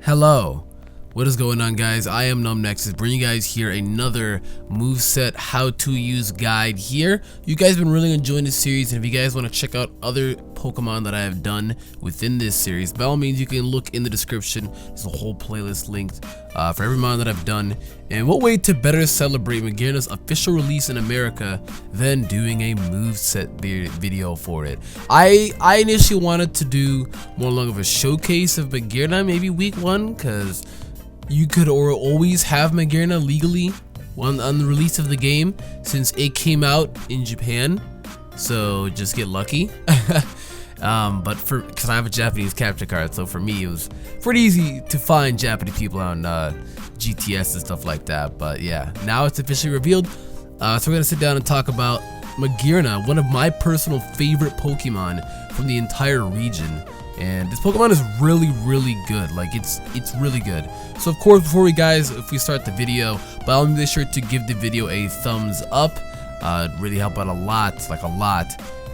Hello, what is going on, guys? I am NumbNexus, bringing you guys here another moveset how to use guide here. You guys have been really enjoying this series, and if you guys want to check out other Pokemon that I have done within this series, by all means you can look in the description. There's a whole playlist linked for every mon that I've done. And what way to better celebrate Magearna's official release in America than doing a moveset video for it? I initially wanted to do more long of a showcase of Magearna, maybe week 1, because you could always have Magearna legally on the release of the game since it came out in Japan, so just get lucky. But because I have a Japanese capture card, so for me it was pretty easy to find Japanese people on GTS and stuff like that. But yeah, now it's officially revealed, so we're gonna sit down and talk about Magearna, one of my personal favorite Pokemon from the entire region. And this Pokemon is really good. Like it's really good. So of course, before if we start the video, by all means, be sure to give the video a thumbs up. It'd really help out a lot,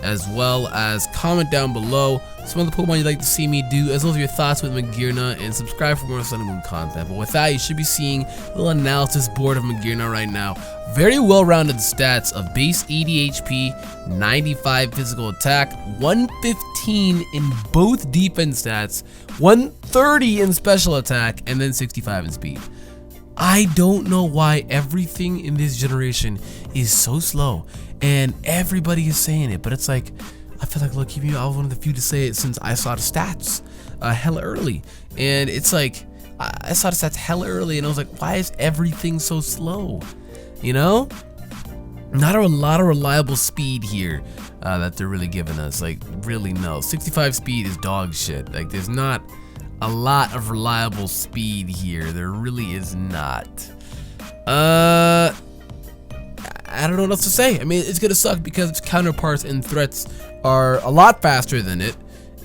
as well as comment down below some of the Pokemon you'd like to see me do, as well as your thoughts with Magearna, and subscribe for more Sun and Moon content. But with that, you should be seeing a little analysis board of Magearna right now. Very well-rounded stats of base 80 HP, 95 physical attack, 115 in both defense stats, 130 in special attack, and then 65 in speed. I don't know why everything in this generation is so slow, and everybody is saying it, but it's like, I feel like, look, I was one of the few to say it since I saw the stats hella early. And it's like, I saw the stats hella early, and I was like, why is everything so slow? You know? Not a lot of reliable speed here that they're really giving us. Like, really, no. 65 speed is dog shit. Like, there's not a lot of reliable speed here. There really is not. I don't know what else to say. I mean, it's gonna suck because its counterparts and threats are a lot faster than it,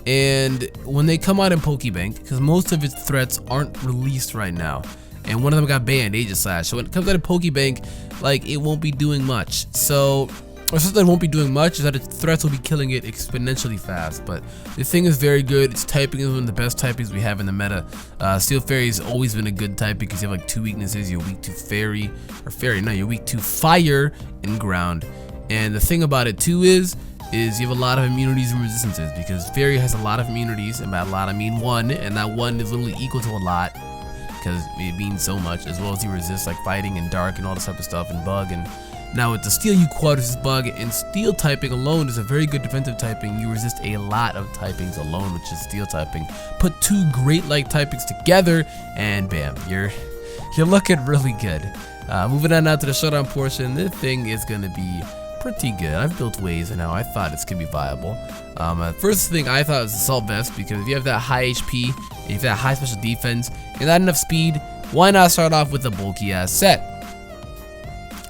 and when they come out in Pokebank, because most of its threats aren't released right now, and one of them got banned, Aegislash. So when it comes out of Pokebank, like, it won't be doing much. So, or something that won't be doing much is that its threats will be killing it exponentially fast. But the thing is very good. Its typing is one of the best typings we have in the meta. Steel Fairy has always been a good type because you have like 2 weaknesses. You're weak to you're weak to fire and ground. And the thing about it too is you have a lot of immunities and resistances, because Fairy has a lot of immunities, and by a lot I mean 1, and that 1 is literally equal to a lot because it means so much, as well as you resist like fighting and dark and all this type of stuff, and bug. And now with the Steel, you quadrus bug, and Steel typing alone is a very good defensive typing. You resist a lot of typings alone, which is Steel typing. Put 2 great like typings together, and bam, you're looking really good. Moving on now to the Showdown portion, this thing is gonna be pretty good. I've built ways, and now I thought it's gonna be viable. First thing I thought was Assault Vest, because if you have that high HP, if you have that high special defense, and not enough speed, why not start off with a bulky ass set?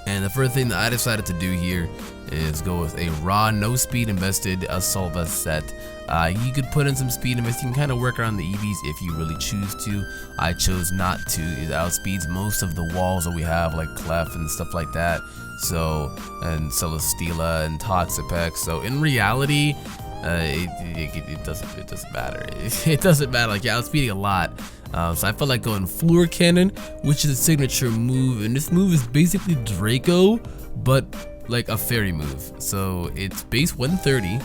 And the first thing that I decided to do here is go with a raw, no speed invested Assault Vest set. You could put in some speed invest. You can kind of work around the EVs if you really choose to. I chose not to. It outspeeds most of the walls that we have, like Clef and stuff like that. So, and Celesteela and Toxapex. So in reality, it doesn't matter. It doesn't matter. Like, you're outspeeding a lot. So I felt like going Floor Cannon, which is a signature move, and this move is basically Draco, but like a fairy move. So it's base 130,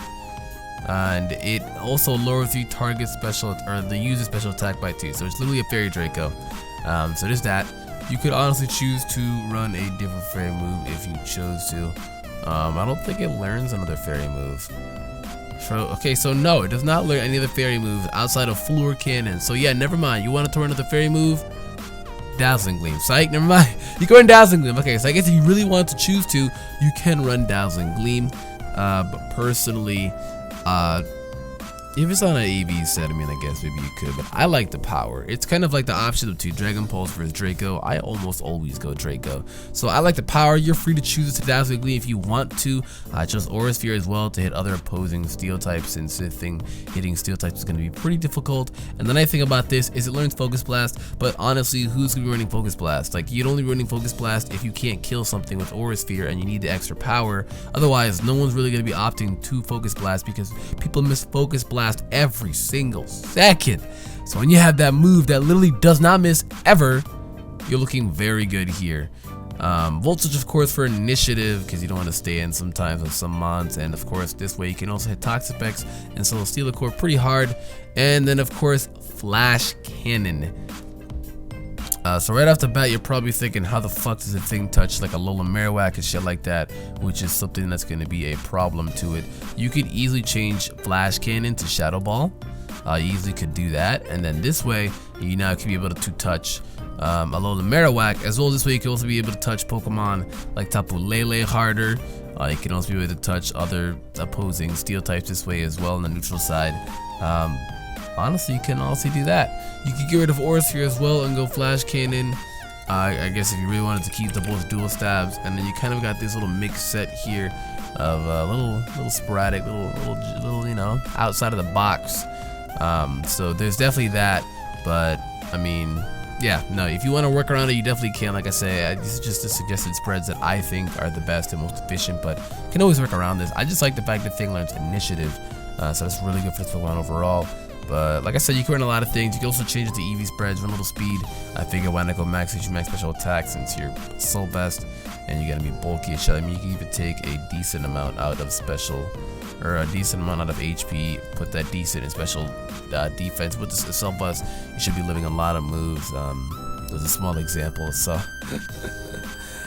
and it also lowers the target special, or the user special attack by 2. So it's literally a fairy Draco. So there's that. You could honestly choose to run a different fairy move if you chose to. I don't think it learns another fairy move. Okay, so no, it does not learn any other fairy moves outside of Floor Cannon. So yeah, never mind. You wanted to run another fairy move? Dazzling Gleam. Psych, never mind. You can run Dazzling Gleam. Okay, so I guess if you really wanted to choose to, you can run Dazzling Gleam. But personally, if it's on an AV set, I mean, I guess maybe you could, but I like the power. It's kind of like the option of 2, Dragon Pulse versus Draco. I almost always go Draco. So I like the power. You're free to choose to Dazzling Gleam if you want to. I chose Aura Sphere as well to hit other opposing Steel types, since hitting Steel types is going to be pretty difficult. And the nice thing about this is it learns Focus Blast, but honestly, who's going to be running Focus Blast? Like, you'd only be running Focus Blast if you can't kill something with Aura Sphere and you need the extra power. Otherwise, no one's really going to be opting to Focus Blast, because people miss Focus Blast blast every single second. So when you have that move that literally does not miss ever, you're looking very good here. Voltage, of course, for initiative, because you don't want to stay in sometimes with some mons, and of course this way you can also hit Toxic Specs and solo Steal the Core pretty hard. And then of course Flash Cannon. So right off the bat, you're probably thinking, how the fuck does the thing touch like a Lola Marowak and shit like that, which is something that's going to be a problem to it. You could easily change Flash Cannon to Shadow Ball. You easily could do that, and then this way you now can be able to touch a Lola Marowak, as well as this way you can also be able to touch Pokemon like Tapu Lele harder. You can also be able to touch other opposing steel types this way as well on the neutral side. Honestly, you can also do that. You could get rid of Aura Sphere as well and go Flash Cannon. I guess if you really wanted to keep the both dual stabs, and then you kind of got this little mix set here of little sporadic, little you know, outside of the box. So there's definitely that, but I mean, yeah, no, if you want to work around it, you definitely can. Like I say, this is just the suggested spreads that I think are the best and most efficient, but you can always work around this. I just like the fact that thing learns initiative, so that's really good for this Pokemon overall. But like I said, you can run a lot of things. You can also change it to EV spreads, run a little speed. I figure why not go max max special attack since you're so best and you're gonna be bulky as shit. I mean, you can even take a decent amount out of special, or a decent amount out of HP, put that decent in special defense. With this Assault Bust, you should be living a lot of moves. There's a small example. So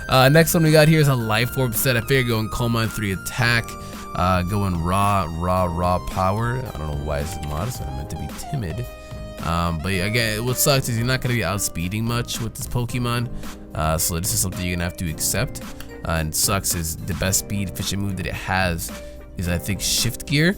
next one we got here is a Life Orb set. I figure going Calm Mind 3 attack. Going raw power. I don't know why it's modest when I meant to be timid. But yeah, again, what sucks is you're not going to be outspeeding much with this Pokemon. So this is something you're going to have to accept. And sucks is the best speed efficient move that it has is, I think, Shift Gear.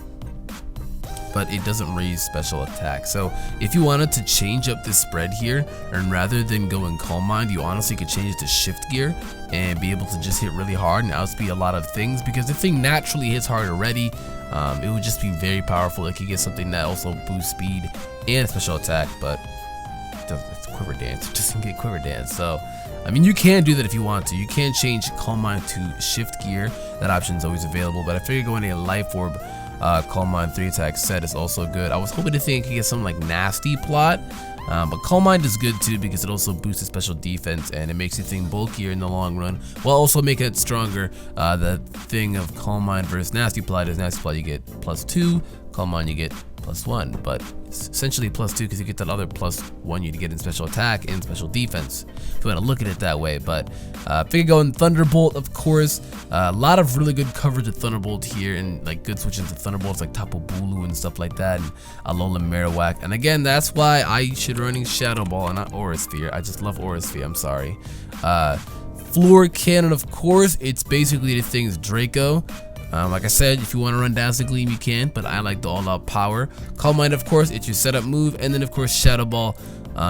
But it doesn't raise special attack. So if you wanted to change up this spread here, and rather than going Calm Mind, you honestly could change it to Shift Gear and be able to just hit really hard and outspeed a lot of things, because the thing naturally hits hard already. It would just be very powerful. It could get something that also boosts speed and special attack, but it's Quiver Dance. It just can get Quiver Dance. So I mean, you can do that if you want to. You can change Calm Mind to Shift Gear. That option is always available, but I figure going a Life Orb Calm Mind 3 attack set is also good. I was hoping to think you could get some like nasty plot, but Calm Mind is good too because it also boosts the special defense and it makes you think bulkier in the long run while also making it stronger. The thing of Calm Mind versus nasty plot is nasty plot you get +2, Calm Mind you get +1, but it's essentially +2 because you get that other +1 you get in special attack and special defense, if you want to look at it that way. But figure going Thunderbolt, of course. A lot of really good coverage of Thunderbolt here, and like good switches to Thunderbolts like Tapu Bulu and stuff like that, and Alola Marowak. And again, that's why I should running Shadow Ball and not Aura Sphere. I just love Aura Sphere, I'm sorry. Floor Cannon, of course, it's basically the thing's Draco. Like I said, if you want to run Dazzling Gleam, you can, but I like the all-out power. Calm Mind, of course, it's your setup move, and then of course Shadow Ball.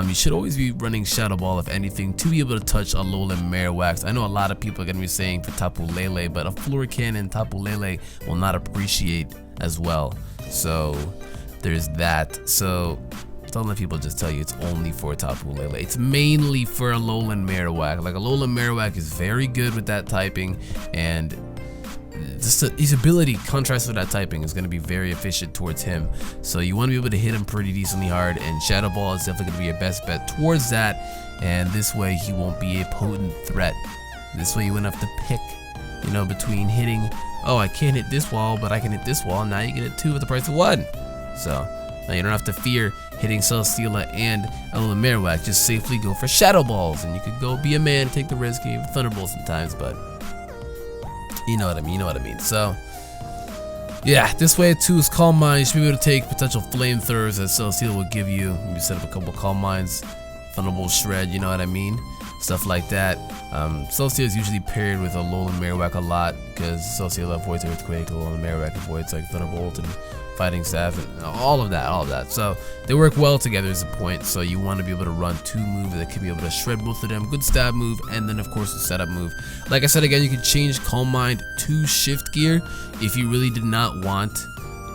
You should always be running Shadow Ball, if anything, to be able to touch Alola Marowak. I know a lot of people are going to be saying for Tapu Lele, but a Floor Cannon Tapu Lele will not appreciate as well. So there's that. So don't let people just tell you it's only for Tapu Lele. It's mainly for Alola Marowak. Like Alola Marowak is very good with that typing, and just his ability contrast with that typing is going to be very efficient towards him. So you want to be able to hit him pretty decently hard, and Shadow Ball is definitely going to be your best bet towards that. And this way he won't be a potent threat. This way you wouldn't have to pick, you know, between hitting, oh, I can't hit this wall, but I can hit this wall. Now you can hit 2 at the price of 1. So now you don't have to fear hitting Celesteela and Alola Marowak. Just safely go for Shadow Balls, and you could go be a man, take the risk, and even Thunderbolt sometimes, but you know what I mean, So yeah, this way too is Calm Mind. You should be able to take potential flamethrowers that Celesteela will give you. Maybe set up a couple Calm Minds, Thunderbolt Shred, you know what I mean? Stuff like that. Celesteela is usually paired with Alola Marowak a lot because Celesteela avoids Earthquake, Alola Marowak avoids like Thunderbolt and Fighting Staff and all of that. So they work well together is the point. So you want to be able to run 2 moves that can be able to shred both of them. Good stab move, and then of course the setup move. Like I said again, you can change Calm Mind to Shift Gear if you really did not want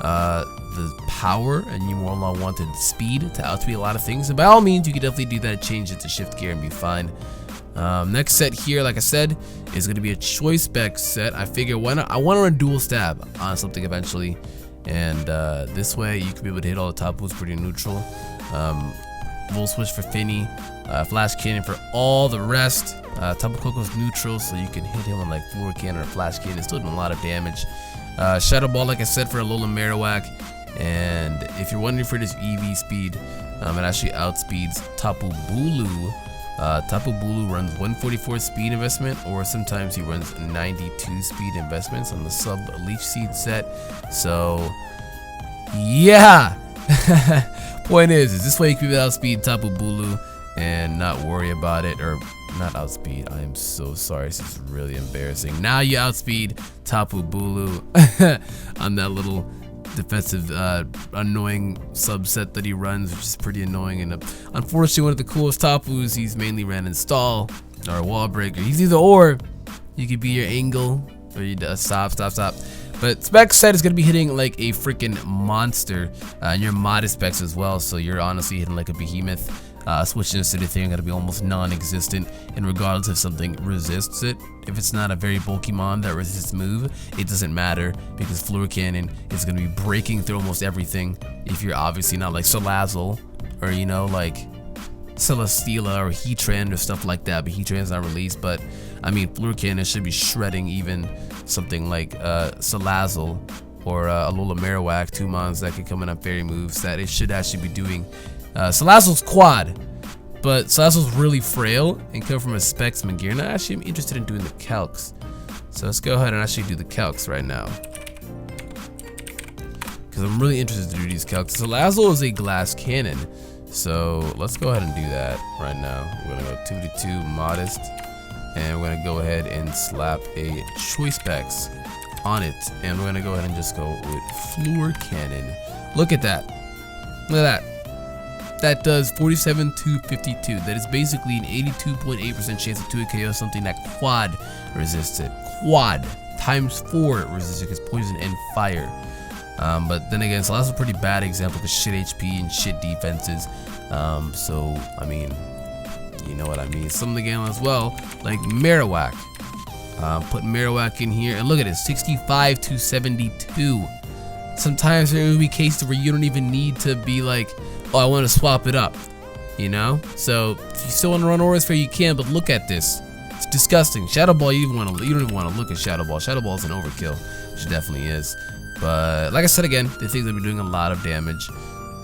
the power and you more wanted speed to outspeed a lot of things. And by all means, you can definitely do that, change it to Shift Gear and be fine. Next set here, like I said, is going to be a Choice Spec set. I figure why not? I want to run Dual Stab on something eventually. and this way you could be able to hit all the Tapu's pretty neutral. Volt switch for Finny, flash cannon for all the rest. Tapu Koko's neutral, so you can hit him on like floor cannon or flash cannon. It's still doing a lot of damage. Shadow Ball, like I said, for Alola Marowak. And if you're wondering for this EV speed, it actually outspeeds Tapu Bulu. Tapu Bulu runs 144 speed investment, or sometimes he runs 92 speed investments on the sub Leech Seed set. So yeah. Point is this way you can outspeed Tapu Bulu and not worry about it, or not outspeed. I am so sorry, this is really embarrassing. Now you outspeed Tapu Bulu on that little defensive annoying subset that he runs, which is pretty annoying. And unfortunately, one of the coolest Tapus, he's mainly ran install or wall breaker. He's either or. You could be your angle or you stop. But spec set is gonna be hitting like a freaking monster, and your modest specs as well. So you're honestly hitting like a behemoth. Switching to City thing are gonna be almost non-existent, and regardless if something resists it, if it's not a very bulky mon that resists move, it doesn't matter, because Floor Cannon is gonna be breaking through almost everything. If you're obviously not like Salazzle or like Celesteela or Heatran or stuff like that, but Heatran's not released. But I mean, Floor Cannon should be shredding even something like Salazzle or Alola Marowak, two mons that can come in on fairy moves that it should actually be doing. Salazzle's quad, but Salazzle's really frail and come from a Specs Magearna. Actually, I'm interested in doing the calcs, so let's go ahead and actually do the calcs right now, because I'm really interested to do these calcs. Salazzle is a glass cannon, so let's go ahead and do that right now. We're gonna go 2-2 modest, and we're gonna go ahead and slap a choice specs on it, and we're gonna go ahead and just go with Floor Cannon. Look at that. Look at that. That does 47 to 52. That is basically an 82.8% chance of 2 KO something that quad resists it. Quad times 4 resists it, because poison and fire. But then again, Salazzle's a pretty bad example because shit HP and shit defenses. So I mean, you know what I mean. Some of the game as well, like Marowak. Put Marowak in here, and look at it, 65 to 72. Sometimes there will be cases where you don't even need to be like, oh, I want to swap it up, you know? So if you still want to run Aura Sphere, you can, but look at this. It's disgusting. Shadow Ball, you don't even want to look at Shadow Ball. Shadow Ball is an overkill, which it definitely is. But like I said again, the things that be doing a lot of damage.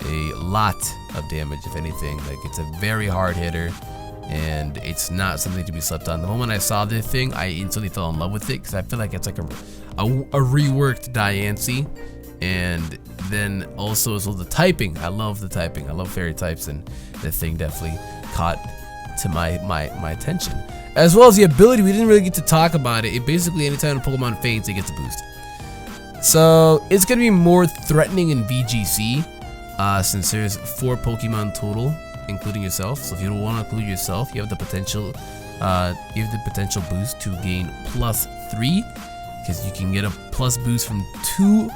A lot of damage, if anything. Like, it's a very hard hitter, and it's not something to be slept on. The moment I saw this thing, I instantly fell in love with it, because I feel like it's like a reworked Diancie. And then also as well the typing. I love the typing. I love fairy types, and the thing definitely caught to my attention. As well as the ability, we didn't really get to talk about it. It basically, anytime a Pokemon faints, it gets a boost. So it's gonna be more threatening in VGC, since there's 4 Pokemon total, including yourself. So if you don't want to include yourself, you have the potential boost to gain +3, because you can get a plus boost from 2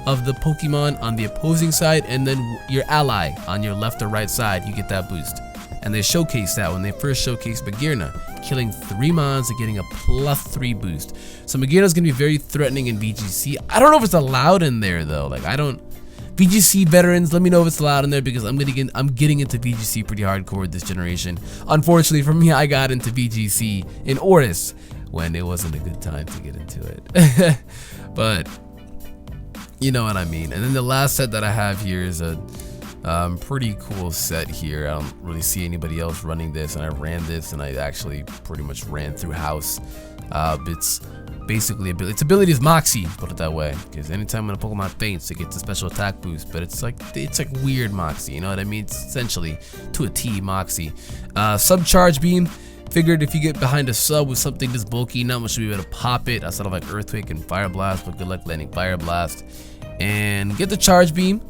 of the Pokemon on the opposing side, and then your ally on your left or right side, you get that boost. And they showcased that when they first showcased Magearna, killing 3 mons and getting a +3 boost. So Magearna's gonna be very threatening in VGC. I don't know if it's allowed in there though. Like, VGC veterans, let me know if it's allowed in there, because I'm getting into VGC pretty hardcore this generation. Unfortunately for me, I got into VGC in Oris when it wasn't a good time to get into it. But you know what I mean. And then the last set that I have here is a pretty cool set here. I don't really see anybody else running this, and I ran this, and I actually pretty much ran through house. It's basically its ability is Moxie, put it that way, because anytime when a Pokemon faints, it gets a special attack boost. But it's like weird Moxie, you know what I mean? It's essentially to a T Moxie. Subcharge Beam. Figured if you get behind a sub with something this bulky, not much should be able to pop it outside of like Earthquake and Fire Blast, but good luck landing Fire Blast. And get the Charge Beam.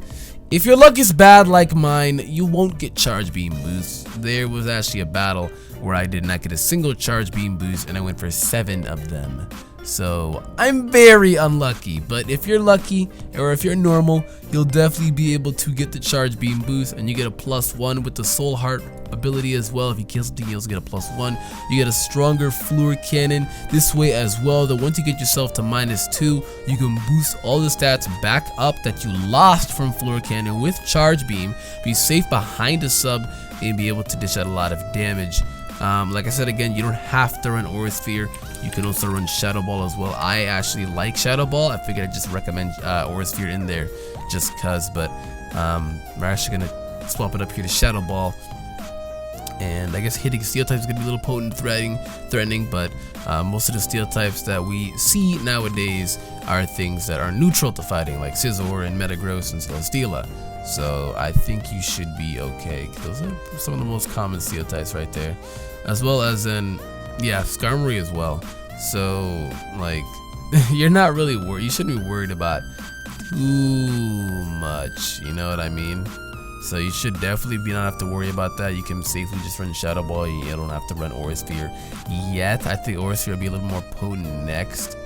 If your luck is bad like mine, you won't get Charge Beam boosts. There was actually a battle where I did not get a single Charge Beam boost, and I went for 7 of them. So I'm very unlucky, but if you're lucky or if you're normal, you'll definitely be able to get the charge beam boost, and you get a +1 with the soul heart ability as well. If you kill something, you also get a +1. You get a stronger fluor cannon this way as well, that once you get yourself to -2, you can boost all the stats back up that you lost from fluor cannon with charge beam, be safe behind a sub, and be able to dish out a lot of damage. Like I said again, you don't have to run Aura Sphere. You can also run Shadow Ball as well. I actually like Shadow Ball. I figured I'd just recommend Aura Sphere in there just cuz, but we're actually gonna swap it up here to Shadow Ball. And I guess hitting steel types is gonna be a little potent, threatening, but most of the steel types that we see nowadays are things that are neutral to fighting, like Scizor and Metagross and Celesteela. So I think you should be okay. Those are some of the most common steel types right there, as well as Skarmory as well. So like, you're not really worried. You shouldn't be worried about too much. You know what I mean? So you should definitely not have to worry about that. You can safely just run Shadow Ball. You don't have to run Aura Sphere yet. I think Aura Sphere will be a little more potent next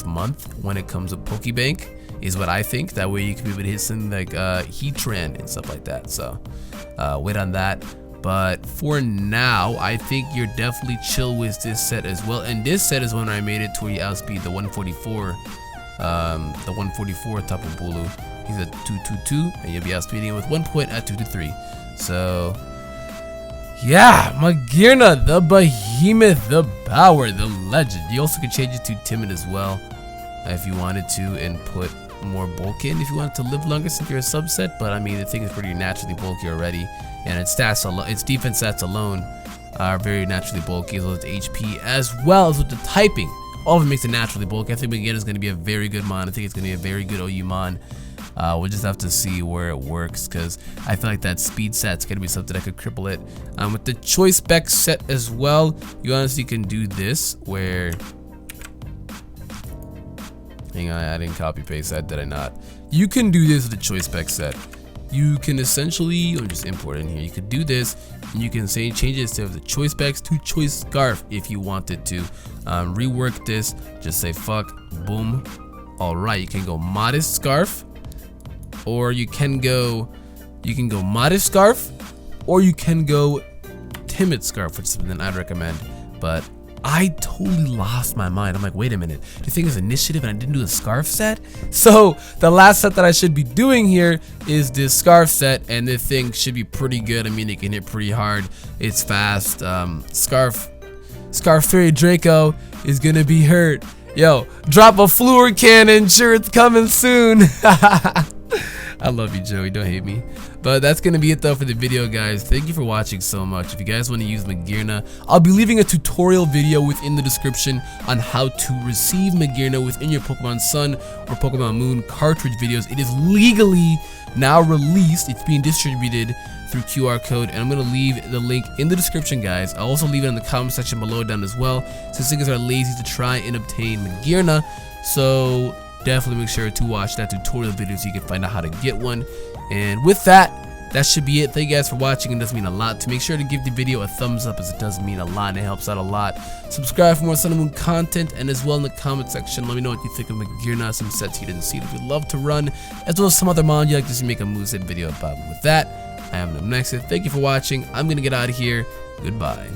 month when it comes to Pokebank, is what I think. That way you can be able to hit something like Heatran and stuff like that. So wait on that. But for now, I think you're definitely chill with this set as well. And this set is when I made it to where you outspeed the 144 Tapu Bulu. He's at 222, and you'll be outspeeding him with 1 point at 223. So yeah, Magearna, the behemoth, the power, the legend. You also can change it to timid as well if you wanted to, and put more bulk in if you wanted to live longer since you're a subset. But I mean, the thing is pretty naturally bulky already, and its stats alone, its defense stats alone are very naturally bulky, as well as its HP, as well as with the typing. All of it makes it naturally bulky. I think Magearna is going to be a very good mon. I think it's going to be a very good OU mon. We'll just have to see where it works, because I feel like that speed set's going to be something that could cripple it. With the choice spec set as well, you honestly can do this where... Hang on, I didn't copy paste that, did I not? You can do this with the choice spec set. You can essentially, let me just import it in here. You could do this, and you can say change it instead of the choice specs to choice scarf if you wanted to. Rework this, just say fuck, boom. Alright, you can go modest scarf, or you can go modest scarf, or you can go timid scarf, which is something I'd recommend. But I totally lost my mind. I'm like, wait a minute, the thing is initiative and I didn't do the scarf set? So the last set that I should be doing here is this scarf set, and this thing should be pretty good. I mean, it can hit pretty hard, it's fast. Scarf Fairy Draco is gonna be hurt. Yo, drop a fluor cannon, sure it's coming soon. I love you, Joey, don't hate me. But that's gonna be it though for the video, guys. Thank you for watching so much. If you guys want to use Magearna, I'll be leaving a tutorial video within the description on how to receive Magearna within your Pokemon Sun or Pokemon Moon cartridge videos. It is legally now released. It's being distributed through QR code, and I'm gonna leave the link in the description, guys. I'll also leave it in the comment section below down as well, since niggas are lazy to try and obtain Magearna. So definitely make sure to watch that tutorial video so you can find out how to get one. And with that, that should be it. Thank you guys for watching. It does mean a lot. To make sure to give the video a thumbs up, as it does mean a lot and it helps out a lot. Subscribe for more Sun and Moon content, and as well in the comment section, let me know what you think of Magearna, some sets you didn't see that you'd love to run, as well as some other mon you'd like to see make a moveset video about. With that, I am NumbNexus. Thank you for watching. I'm gonna get out of here. Goodbye.